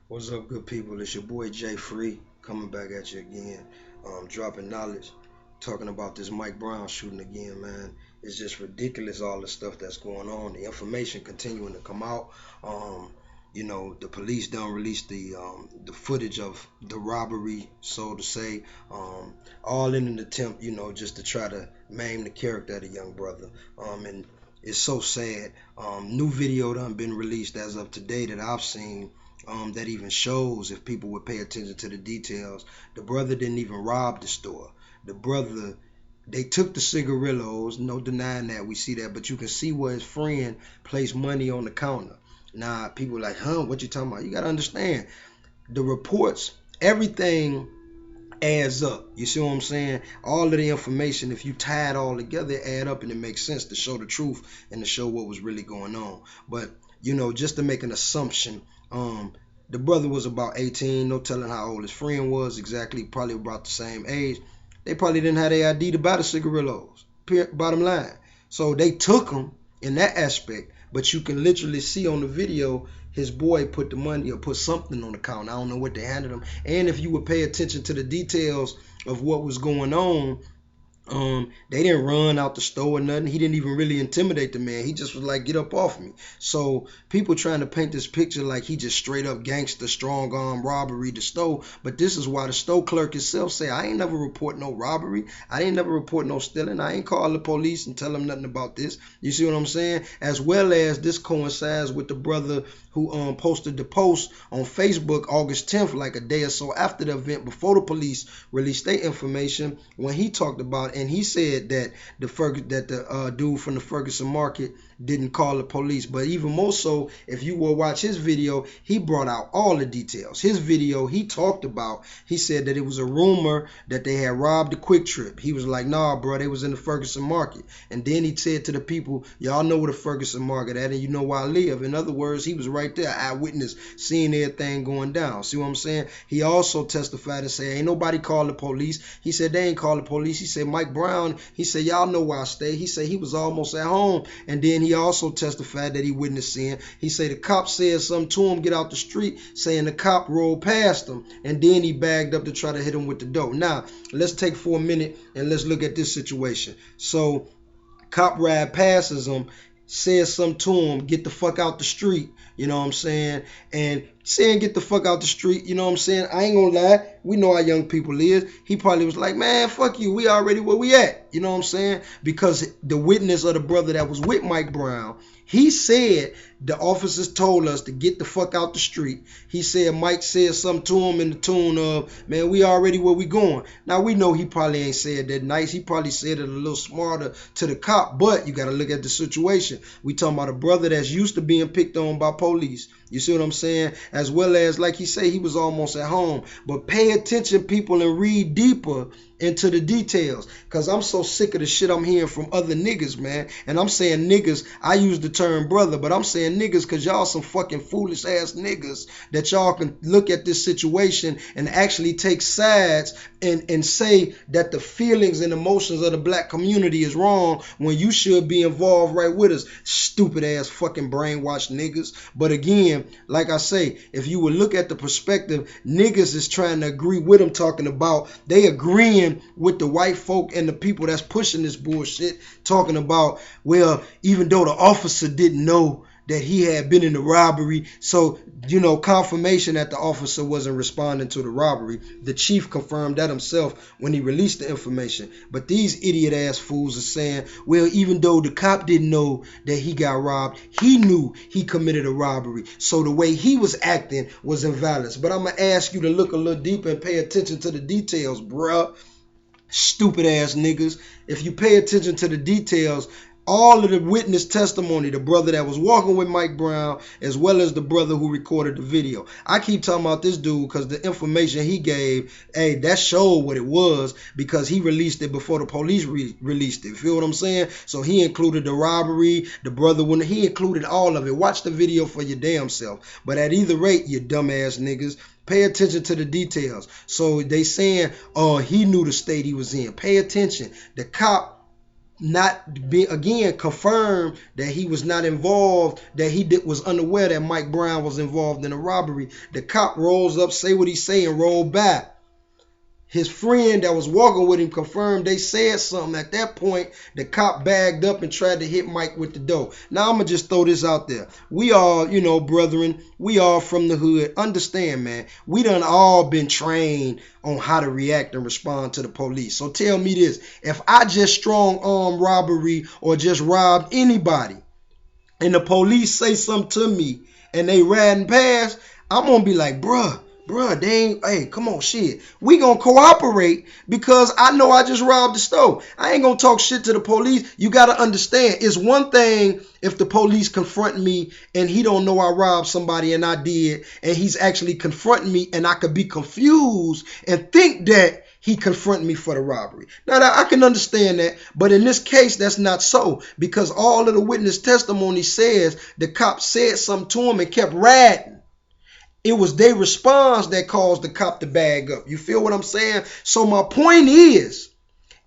What's up, good people? It's your boy Jayfree coming back at you again, dropping knowledge, talking about this Mike Brown shooting again, man. It's just ridiculous all the stuff that's going on. The information continuing to come out. Um, the police don't release the footage of the robbery, so to say, all in an attempt, just to try to maim the character of the young brother. And it's so sad. New video done been released as of today that I've seen, that even shows, if people would pay attention to the details, the brother didn't even rob the store. The brother, they took the cigarillos, no denying that, we see that, but you can see where his friend placed money on the counter. Now, people are like, what you talking about? You got to understand, the reports, everything adds up. You see what I'm saying? All of the information, if you tie it all together, it add up and it makes sense to show the truth and to show what was really going on. But, just to make an assumption, the brother was about 18, no telling how old his friend was exactly, probably about the same age. They probably didn't have their ID to buy the cigarillos, bottom line. So they took them in that aspect, but you can literally see on the video his boy put the money or put something on the counter. I don't know what they handed him. And if you would pay attention to the details of what was going on, they didn't run out the store or nothing. He didn't even really intimidate the man. He just was like, get up off me. So people trying to paint this picture like he just straight up gangster, strong arm robbery the store. But this is why the store clerk himself say, I ain't never report no robbery. I ain't never report no stealing. I ain't call the police and tell them nothing about this. You see what I'm saying? As well as this coincides with the brother who posted the post on Facebook August 10th, like a day or so after the event, before the police released their information, when he talked about, and he said that the dude from the Ferguson Market didn't call the police. But even more so, if you will watch his video, he brought out all the details. His video, he talked about, he said that it was a rumor that they had robbed the Quick Trip. He was like, nah, bro, they was in the Ferguson Market. And then he said to the people, y'all know where the Ferguson Market at, and you know where I live. In other words, he was right there, eyewitness, seeing everything going down. See what I'm saying? He also testified and said, ain't nobody called the police. He said they ain't called the police. He said Mike Brown, he said, y'all know where I stay. He said he was almost at home. And then he also testified that he witnessed seeing. He said the cop said something to him, get out the street, saying the cop rolled past him, and then he bagged up to try to hit him with the dope. Now, let's take for a minute and let's look at this situation. So, cop ride passes him, says something to him, get the fuck out the street, you know what I'm saying? And saying get the fuck out the street, you know what I'm saying? I ain't gonna lie, we know how young people is. He probably was like, man, fuck you, we already where we at, you know what I'm saying? Because the witness of the brother that was with Mike Brown, he said the officers told us to get the fuck out the street. He said Mike said something to him in the tune of, man, we already where we going. Now, we know he probably ain't said that nice. He probably said it a little smarter to the cop, but you got to look at the situation. We talking about a brother that's used to being picked on by police. You see what I'm saying? As well as, like he said, he was almost at home. But pay attention, people, and read deeper into the details, because I'm so sick of the shit I'm hearing from other niggas, man. And I'm saying niggas, I use the term brother, but I'm saying niggas because y'all some fucking foolish ass niggas that y'all can look at this situation and actually take sides and say that the feelings and emotions of the black community is wrong when you should be involved right with us. Stupid ass fucking brainwashed niggas. But again, like I say, if you would look at the perspective, niggas is trying to agree with them, talking about they agreeing with the white folk and the people that's pushing this bullshit, talking about, well, even though the officer didn't know that he had been in the robbery, so, confirmation that the officer wasn't responding to the robbery. The chief confirmed that himself when he released the information. But these idiot ass fools are saying, well, even though the cop didn't know that he got robbed, he knew he committed a robbery, so the way he was acting was invalid. But I'm gonna ask you to look a little deeper and pay attention to the details, bruh. Stupid ass niggas. If you pay attention to the details, all of the witness testimony, the brother that was walking with Mike Brown, as well as the brother who recorded the video. I keep talking about this dude because the information he gave, hey, that showed what it was, because he released it before the police released it. Feel what I'm saying? So he included the robbery, the brother, when he included all of it. Watch the video for your damn self. But at either rate, you dumbass niggas, pay attention to the details. So they saying, he knew the state he was in. Pay attention. The cop not be again confirmed that he was not involved, that was unaware that Mike Brown was involved in a robbery. The cop rolls up, say what he say, and roll back. His friend that was walking with him confirmed they said something. At that point, the cop bagged up and tried to hit Mike with the dough. Now, I'm going to just throw this out there. We all, brethren, we all from the hood. Understand, man, we done all been trained on how to react and respond to the police. So tell me this. If I just strong arm robbery or just robbed anybody and the police say something to me and they riding past, I'm going to be like, bruh, they ain't, hey, come on, shit. We gonna cooperate because I know I just robbed the store. I ain't gonna talk shit to the police. You gotta understand, it's one thing if the police confront me and he don't know I robbed somebody and I did, and he's actually confronting me and I could be confused and think that he confronted me for the robbery. Now, I can understand that, but in this case, that's not so, because all of the witness testimony says the cop said something to him and kept riding. It was their response that caused the cop to bag up. You feel what I'm saying? So my point is,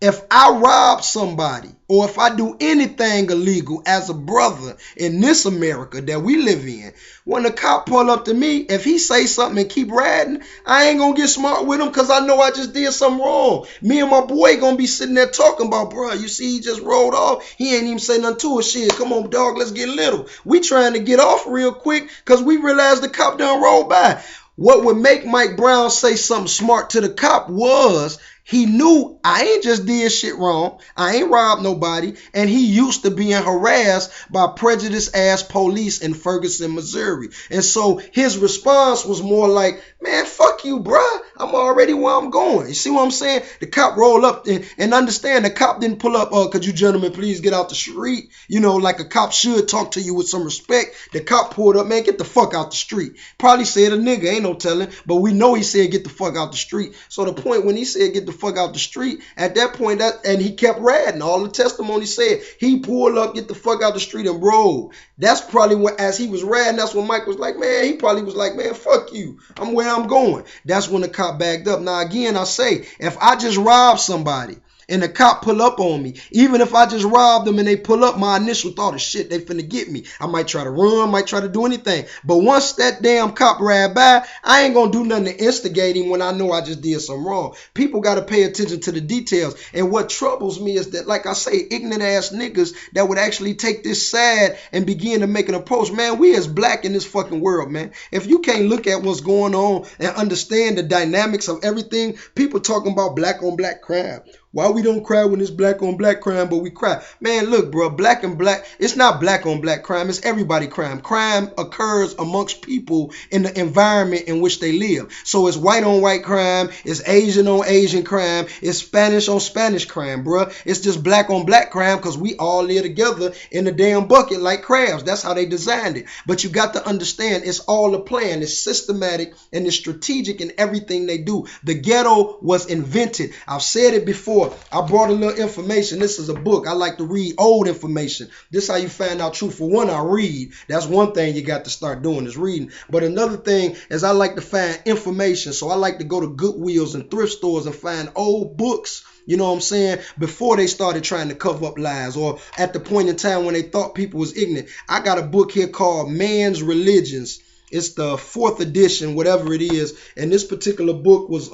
if I rob somebody or if I do anything illegal as a brother in this America that we live in, when the cop pull up to me, if he say something and keep riding, I ain't gonna get smart with him because I know I just did something wrong. Me and my boy gonna be sitting there talking about, bro, you see he just rolled off. He ain't even say nothing to us. Shit, come on, dog, let's get little. We trying to get off real quick because we realized the cop done rolled by. What would make Mike Brown say something smart to the cop was he knew I ain't just did shit wrong. I ain't robbed nobody. And he used to being harassed by prejudiced ass police in Ferguson, Missouri. And so his response was more like, man, fuck you, bruh. I'm already where I'm going. You see what I'm saying? The cop rolled up and understand the cop didn't pull up, could you gentlemen please get out the street? Like a cop should talk to you with some respect. The cop pulled up, man, get the fuck out the street. Probably said a nigga, ain't no telling. But we know he said get the fuck out the street. So the point when he said get the fuck out the street, at that point, and he kept riding. All the testimony said he pulled up, get the fuck out the street and rolled. That's probably what, as he was riding, that's when Mike was like, man, he probably was like, man, fuck you. I'm where I'm going. That's when the cop backed up. Now, again, I say, if I just rob somebody and the cop pull up on me, even if I just robbed them and they pull up, my initial thought is shit, they finna get me. I might try to run, might try to do anything. But once that damn cop ride by, I ain't gonna do nothing to instigate him when I know I just did something wrong. People gotta pay attention to the details. And what troubles me is that, like I say, ignorant ass niggas that would actually take this side and begin to make an approach. Man, we as black in this fucking world, man. If you can't look at what's going on and understand the dynamics of everything, people talking about black on black crime. Why we don't cry when it's black on black crime, but we cry? Man, look, bro, black and black, it's not black on black crime. It's everybody crime. Crime occurs amongst people in the environment in which they live. So it's white on white crime. It's Asian on Asian crime. It's Spanish on Spanish crime, bro. It's just black on black crime because we all live together in the damn bucket like crabs. That's how they designed it. But you got to understand, it's all a plan. It's systematic and it's strategic in everything they do. The ghetto was invented. I've said it before. I brought a little information. This is a book. I like to read old information. This is how you find out truth. For one, I read. That's one thing you got to start doing is reading. But another thing is I like to find information. So I like to go to Goodwills and thrift stores and find old books, you know what I'm saying, before they started trying to cover up lies or at the point in time when they thought people was ignorant. I got a book here called Man's Religions. It's the 4th edition, whatever it is. And this particular book was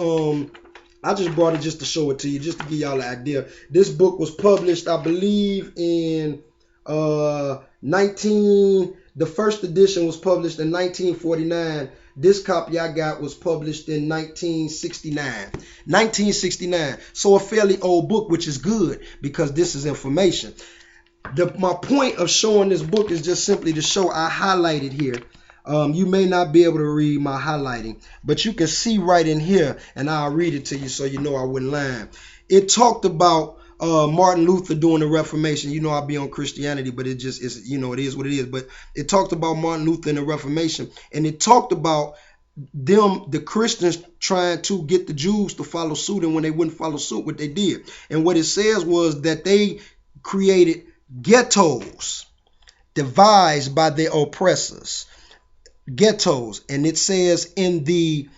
I just brought it just to show it to you, just to give y'all an idea. This book was published, I believe, in the first edition was published in 1949. This copy I got was published in 1969. 1969. So a fairly old book, which is good because this is information. My point of showing this book is just simply to show I highlighted here. You may not be able to read my highlighting, but you can see right in here, and I'll read it to you so you know I wouldn't lie. It talked about Martin Luther doing the Reformation. You know I'll be on Christianity, but it just is, you know, it is what it is. But it talked about Martin Luther and the Reformation, and it talked about them, the Christians, trying to get the Jews to follow suit, and when they wouldn't follow suit, what they did. And what it says was that they created ghettos devised by their oppressors. Ghettos, and it says in the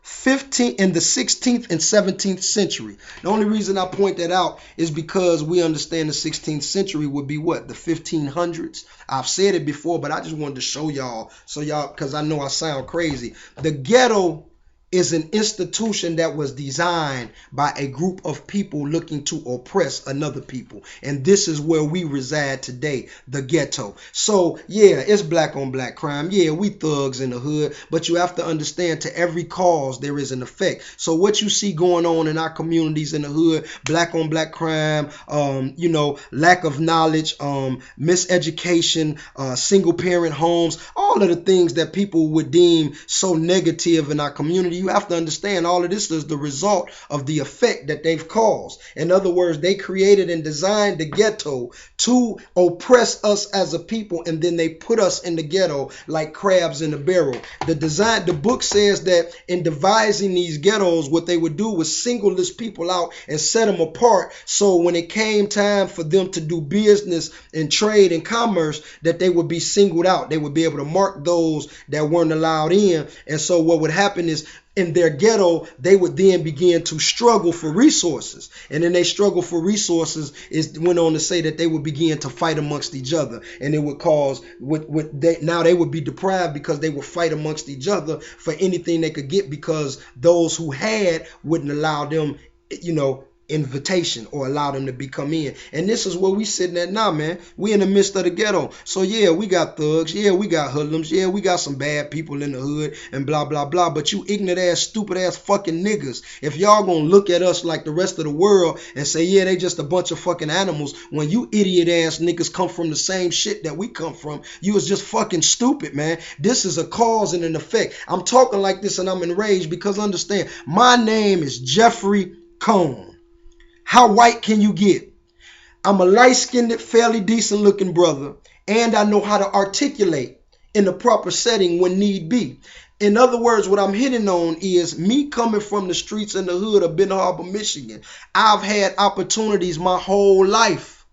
in the 16th and 17th century. The only reason I point that out is because we understand the 16th century would be what? The 1500s. I've said it before, but I just wanted to show y'all, so y'all, because I know I sound crazy. The ghetto is an institution that was designed by a group of people looking to oppress another people. And this is where we reside today, the ghetto. So, yeah, it's black on black crime. Yeah, we thugs in the hood, but you have to understand, to every cause there is an effect. So what you see going on in our communities in the hood, black on black crime, lack of knowledge, miseducation, single parent homes, all of the things that people would deem so negative in our community. You have to understand all of this is the result of the effect that they've caused. In other words, they created and designed the ghetto to oppress us as a people, and then they put us in the ghetto like crabs in a barrel. The book says that in devising these ghettos, what they would do was single this people out and set them apart, so when it came time for them to do business and trade and commerce, that they would be singled out. They would be able to mark those that weren't allowed in. And so what would happen is, in their ghetto, they would then begin to struggle for resources. And then they struggle for resources went on to say that they would begin to fight amongst each other. And it would cause, now they would be deprived because they would fight amongst each other for anything they could get, because those who had wouldn't allow them, invitation or allow them to come in. And this is where we sitting at now, man. We in the midst of the ghetto. So yeah, we got thugs. Yeah, we got hoodlums. Yeah, we got some bad people in the hood and blah, blah, blah. But you ignorant ass, stupid ass fucking niggas, if y'all gonna look at us like the rest of the world and say, yeah, they just a bunch of fucking animals, when you idiot ass niggas come from the same shit that we come from, you is just fucking stupid, man. This is a cause and an effect. I'm talking like this and I'm enraged because understand, my name is Jayfree Cone. How white can you get? I'm a light-skinned, fairly decent-looking brother, and I know how to articulate in the proper setting when need be. In other words, what I'm hitting on is me coming from the streets in the hood of Ben Harbor, Michigan. I've had opportunities my whole life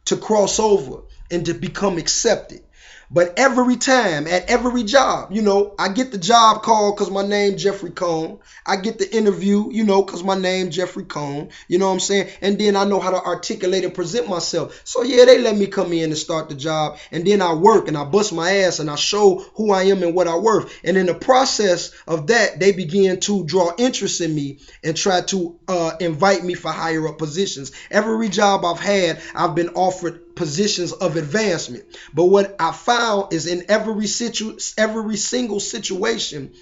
to cross over and to become accepted. But every time, at every job, I get the job call because my name Jayfree Cone. I get the interview, because my name Jayfree Cone. You know what I'm saying? And then I know how to articulate and present myself. So yeah, they let me come in and start the job. And then I work and I bust my ass and I show who I am and what I'm worth. And in the process of that, they begin to draw interest in me and try to invite me for higher up positions. Every job I've had, I've been offered positions of advancement. But what I found is in every single situation,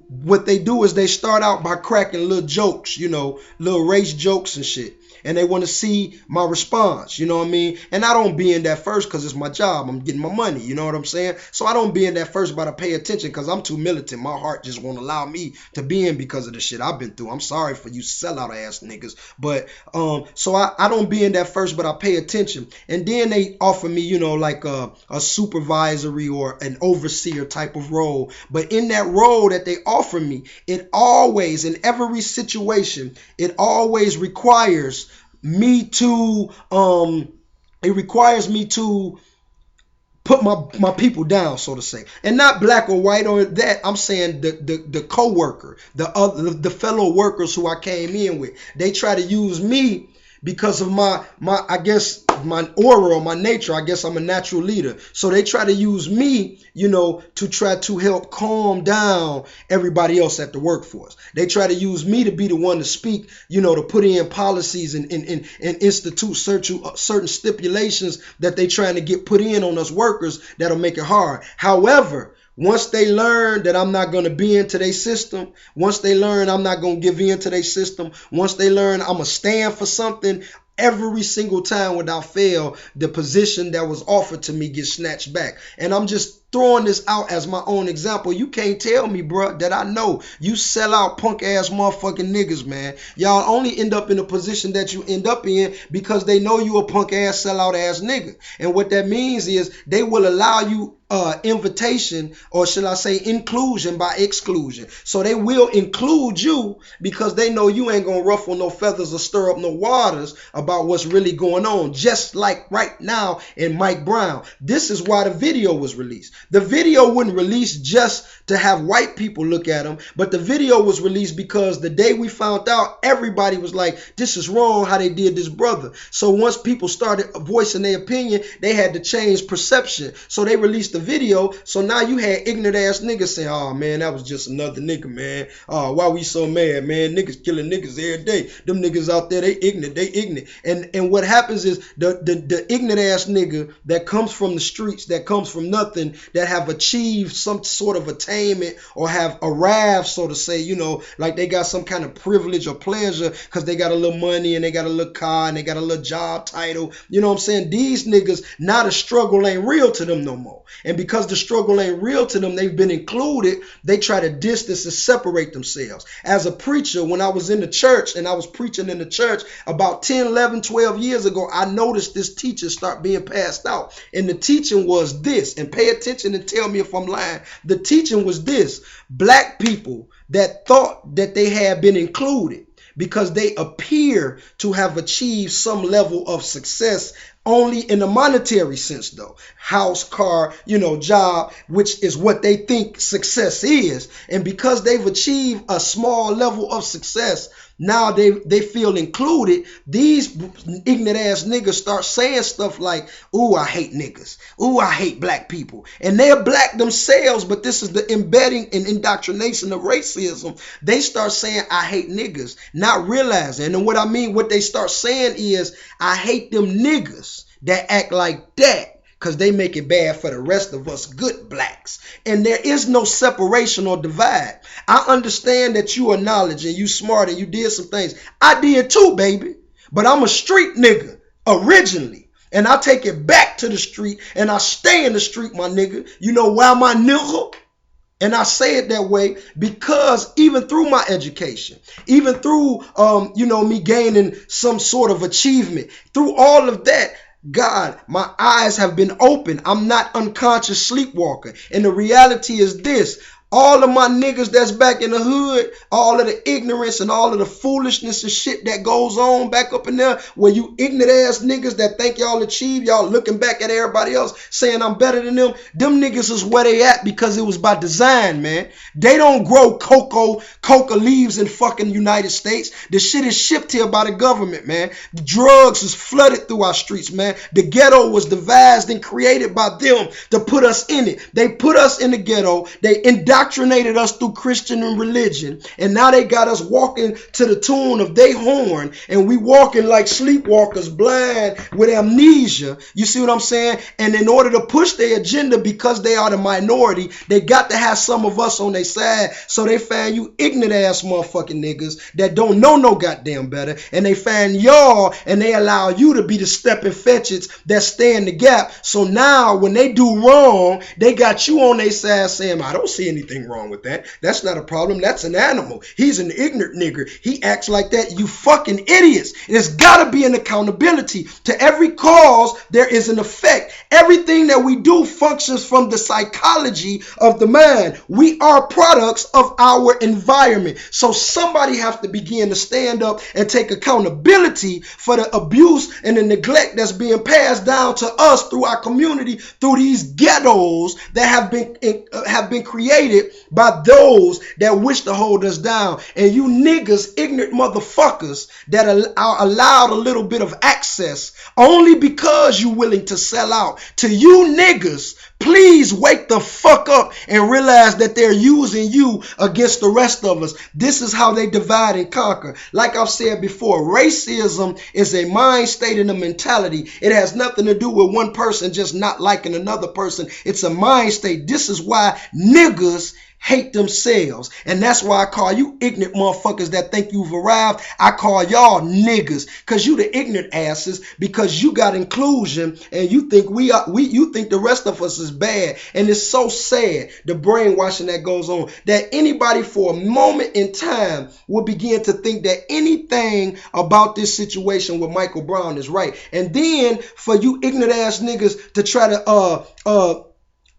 what they do is they start out by cracking little jokes, little race jokes and shit. And they want to see my response, you know what I mean? And I don't be in that first because it's my job. I'm getting my money, you know what I'm saying? So I don't be in that first, but I pay attention because I'm too militant. My heart just won't allow me to be in because of the shit I've been through. I'm sorry for you sellout ass niggas. But so I don't be in that first, but I pay attention. And then they offer me, like a supervisory or an overseer type of role. But in that role that they offer me, it always, in every situation, it always requires me to put my people down, so to say. And not black or white or that. I'm saying the co-worker, the fellow workers who I came in with. They try to use me because of my I guess my aura or my nature. I guess I'm a natural leader. So they try to use me, to try to help calm down everybody else at the workforce. They try to use me to be the one to speak, to put in policies and institute certain stipulations that they trying to get put in on us workers that'll make it hard. However, once they learn that I'm not going to be into their system, once they learn I'm not going to give in to their system, once they learn I'm going to stand for something, every single time without fail, the position that was offered to me gets snatched back. And I'm just throwing this out as my own example. You can't tell me, bro, that I know. You sell out punk ass motherfucking niggas, man. Y'all only end up in the position that you end up in because they know you a punk ass sellout ass nigga. And what that means is they will allow you invitation, or should I say inclusion by exclusion. So they will include you because they know you ain't gonna ruffle no feathers or stir up no waters about what's really going on. Just like right now in Mike Brown. This is why the video was released. The video wasn't released just to have white people look at him, but the video was released because the day we found out, everybody was like, this is wrong how they did this brother. So once people started voicing their opinion, they had to change perception. So they released the video. So now you had ignorant ass niggas saying, oh man, that was just another nigga, man. Oh, why we so mad, man? Niggas killing niggas every day. Them niggas out there, they ignorant. And what happens is the ignorant ass nigga that comes from the streets, that comes from nothing, that have achieved some sort of attainment or have arrived, so to say, you know, like they got some kind of privilege or pleasure because they got a little money and they got a little car and they got a little job title. You know what I'm saying? These niggas, now the struggle ain't real to them no more. And because the struggle ain't real to them, they've been included. They try to distance and separate themselves. As a preacher, when I was in the church and I was preaching in the church about 10, 11, 12 years ago, I noticed this teaching start being passed out. And the teaching was this, and pay attention and tell me if I'm lying. The teaching was this: black people that thought that they had been included because they appear to have achieved some level of success only in a monetary sense, though. House, car, you know, job, which is what they think success is. And because they've achieved a small level of success, now they feel included. These ignorant ass niggas start saying stuff like, ooh, I hate niggas. Ooh, I hate black people. And they're black themselves, but this is the embedding and indoctrination of racism. They start saying, I hate niggas, not realizing. And what I mean, what they start saying is, I hate them niggas that act like that, because they make it bad for the rest of us good blacks. And there is no separation or divide. I understand that you are knowledge and you smart and you did some things. I did too, baby. But I'm a street nigga originally. And I take it back to the street and I stay in the street, my nigga. You know why, my nigga? And I say it that way because even through my education, even through, me gaining some sort of achievement, through all of that, God, my eyes have been open. I'm not unconscious sleepwalker. And the reality is this: all of my niggas that's back in the hood, all of the ignorance and all of the foolishness and shit that goes on back up in there, where you ignorant ass niggas that think y'all achieve, y'all looking back at everybody else saying I'm better than them niggas is where they at because it was by design, man. They don't grow coca leaves in fucking United States. The shit is shipped here by the government, man. The drugs is flooded through our streets, man. The ghetto was devised and created by them to put us in it. They put us in the ghetto. They indoctrinated us through Christian and religion, and now they got us walking to the tune of they horn, and we walking like sleepwalkers, blind with amnesia. You see what I'm saying? And in order to push their agenda, because they are the minority, they got to have some of us on their side. So they find you ignorant ass motherfucking niggas that don't know no goddamn better, and they find y'all and they allow you to be the stepping fetches that stay in the gap. So now when they do wrong, they got you on their side saying, I don't see anything wrong with that. That's not a problem. That's an animal. He's an ignorant nigger. He acts like that. You fucking idiots. There's got to be an accountability. To every cause, there is an effect. Everything that we do functions from the psychology of the mind. We are products of our environment. So somebody has to begin to stand up and take accountability for the abuse and the neglect that's being passed down to us through our community, through these ghettos that have been created by those that wish to hold us down. And you niggas, ignorant motherfuckers that are allowed a little bit of access only because you're willing to sell out. To you niggas, please wake the fuck up and realize that they're using you against the rest of us. This is how they divide and conquer. Like I've said before, racism is a mind state and a mentality. It has nothing to do with one person just not liking another person. It's a mind state. This is why niggas hate themselves. And that's why I call you ignorant motherfuckers that think you've arrived. I call y'all niggas, because you the ignorant asses, because you got inclusion and you think you think the rest of us is bad. And it's so sad, the brainwashing that goes on, that anybody for a moment in time will begin to think that anything about this situation with Michael Brown is right. And then for you ignorant ass niggas to try to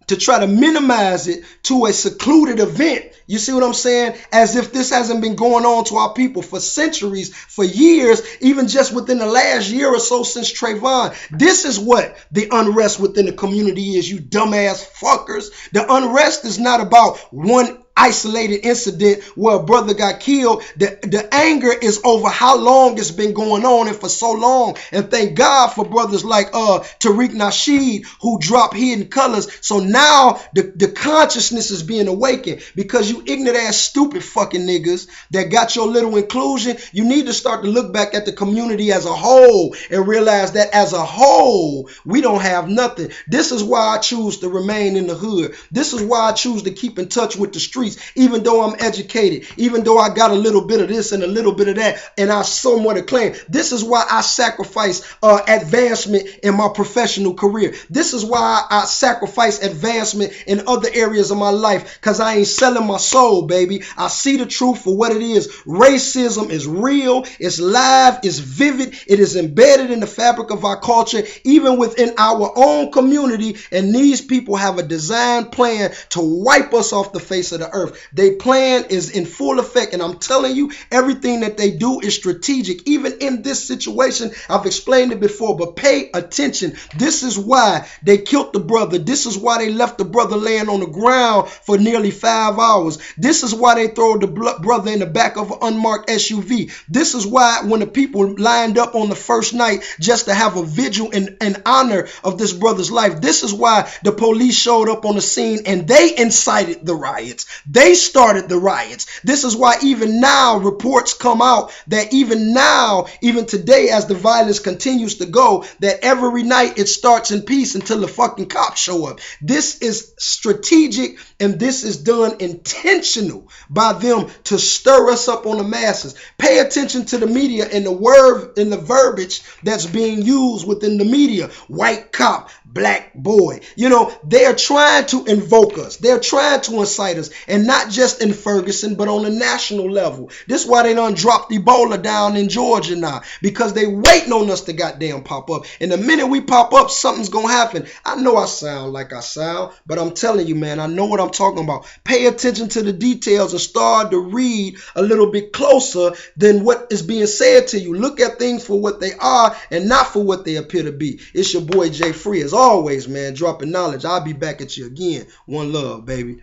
to try to minimize it to a secluded event. You see what I'm saying? As if this hasn't been going on to our people for centuries, for years, even just within the last year or so since Trayvon. This is what the unrest within the community is, you dumbass fuckers. The unrest is not about one isolated incident where a brother got killed. The anger is over how long it's been going on, and for so long. And thank God for brothers like Tariq Nasheed, who dropped Hidden Colors. So now the consciousness is being awakened, because you ignorant ass stupid fucking niggas that got your little inclusion. You need to start to look back at the community as a whole and realize that as a whole we don't have nothing. This is why I choose to remain in the hood. This is why I choose to keep in touch with the streets. Even though I'm educated, even though I got a little bit of this and a little bit of that, and I somewhat acclaim. This is why I sacrifice advancement in my professional career. This is why I sacrifice advancement in other areas of my life, because I ain't selling my soul, baby. I see the truth for what it is. Racism is real, it's live, it's vivid, it is embedded in the fabric of our culture, even within our own community, and these people have a design plan to wipe us off the face of the earth. Their plan is in full effect, and I'm telling you, everything that they do is strategic. Even in this situation, I've explained it before, but pay attention. This is why they killed the brother. This is why they left the brother laying on the ground for nearly 5 hours. This is why they throw the brother in the back of an unmarked SUV. This is why when the people lined up on the first night just to have a vigil in honor of this brother's life, this is why the police showed up on the scene and they incited the riots. They started the riots. This is why even now reports come out that even now, even today, as the violence continues to go, that every night it starts in peace until the fucking cops show up. This is strategic, and this is done intentional by them to stir us up on the masses. Pay attention to the media and the verbiage that's being used within the media. White cop, black boy. You know, they're trying to invoke us. They're trying to incite us. And not just in Ferguson, but on a national level. This is why they done dropped Ebola down in Georgia now. Because they waiting on us to goddamn pop up. And the minute we pop up, something's going to happen. I know I sound like I sound, but I'm telling you, man, I know what I'm talking about. Pay attention to the details and start to read a little bit closer than what is being said to you. Look at things for what they are and not for what they appear to be. It's your boy Jayfree. As always, man, dropping knowledge. I'll be back at you again. One love, baby.